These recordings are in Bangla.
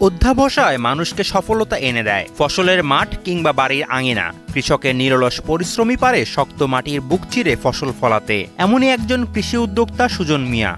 অধ্যবসায় মানুষকে সফলতা এনে দেয়। ফসলের মাঠ কিংবা বাড়ির আঙিনা, কৃষকের নিরলস পরিশ্রমই পারে শক্ত মাটির বুক চিরে ফসল ফলাতে। এমনই একজন কৃষি উদ্যোক্তা সুজন মিয়া।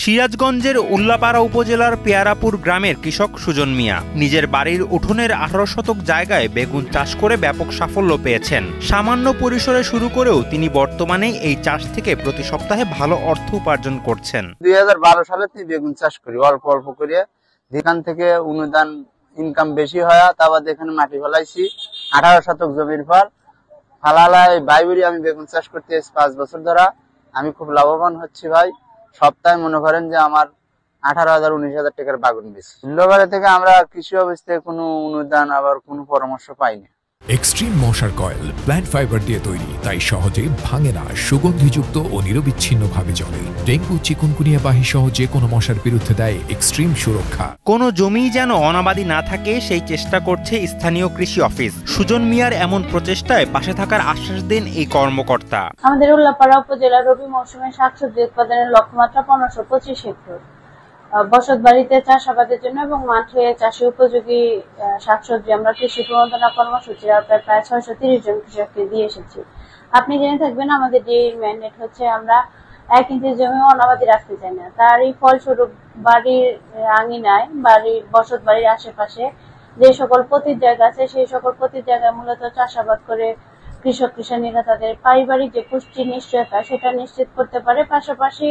সিরাজগঞ্জের উল্লাপাড়া উপজেলার পেয়ারাপুর গ্রামের কৃষক সুজন মিয়া নিজের বাড়ির উঠোনের 18 শতক জায়গায় বেগুন চাষ করে ব্যাপক সাফল্য পেয়েছেন। সামান্য পরিসরে শুরু করেও তিনি বর্তমানে এই চাষ থেকে প্রতি সপ্তাহে ভালো অর্থ উপার্জন করছেন। 2012 সালে থেকে বেগুন চাষ করি অল্প অল্প করে, যেখান থেকে অনুদান ইনকাম বেশি হয়। তারপর এখানে মাটি ফলাইছি 18 শতক জমির পর ফালালায় বাইবুরি আমি বেগুন চাষ করতে 5 বছর ধরা। আমি খুব লাভবান হচ্ছি ভাই। সপ্তাহে মনে করেন যে আমার 18,000-19,000 টাকার বাগুন বেশি। লোকালে থেকে আমরা কৃষি অফিস থেকে কোনো অনুদান আবার কোনো পরামর্শ পাইনি। এক্সট্রিম মশার কয়েল প্ল্যান্ট ফাইবার দিয়ে তৈরি, তাই সহজে ভাঙে না, সুগন্ধিযুক্ত ও নিরবিচ্ছিন্নভাবে জ্বলে। ডেঙ্গু, চিকুনগুনিয়া বাহি সহ যে কোনো মশার বিরুদ্ধে দেয় এক্সট্রিম সুরক্ষা। কোনো জমি যেন অনাবাদি না থাকে সেই চেষ্টা করছে স্থানীয় কৃষি অফিস। সুজন মিয়ার এমন প্রচেষ্টায় পাশে থাকার আশ্বাস দেন এই কর্মকর্তা। আমাদের উল্লাপাড়া উপজেলার রবি মৌসুমে শাকসবজি উৎপাদনের লক্ষ্যমাত্রা 1525 হেক্টর। বসত বাড়িতে চাষাবাদের জন্য এবং মাঠে চাষে উপযোগী শাকসবজি আমরা কৃষি প্রণোদনা কর্মসূচির আওতায় প্রায় 630 জন কৃষককে দিয়ে এসেছি। আপনি জেনে থাকবেন আমাদের যে ম্যান্ডেট হচ্ছে আমরা 1 ইঞ্চি জমি অনাবাদি রাখতে চাই না। তারই ফলস্বরূপ বাড়ির আঙিনায়, বাড়ির বসত বাড়ির আশেপাশে যে সকল পতিত জায়গা আছে সেই সকল পতিত জায়গায় মূলত চাষাবাদ করে কৃষক কিষানীরা তাদের পারিবারিক যে পুষ্টি নিশ্চয়তা সেটা নিশ্চিত করতে পারে। পাশাপাশি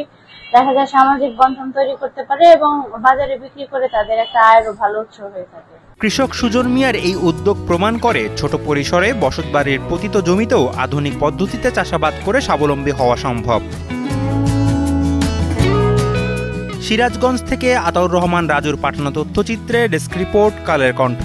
দেখা যায় সামাজিক বন্ধন তৈরি করতে পারে এবং বাজারে বিক্রি করে তাদের একটা আয়েরও ভালো উৎস হয়ে থাকে। কৃষক সুজন মিয়ার এই উদ্যোগ প্রমাণ করে ছোট পরিসরে বসতবাড়ির পতিত জমিতেও আধুনিক পদ্ধতিতে চাষাবাদ করে স্বাবলম্বী হওয়া সম্ভব। সিরাজগঞ্জ থেকে আতাউর রহমান রাজুর পাঠানো তথ্যচিত্রে ডেস্ক রিপোর্ট, কালের কণ্ঠ।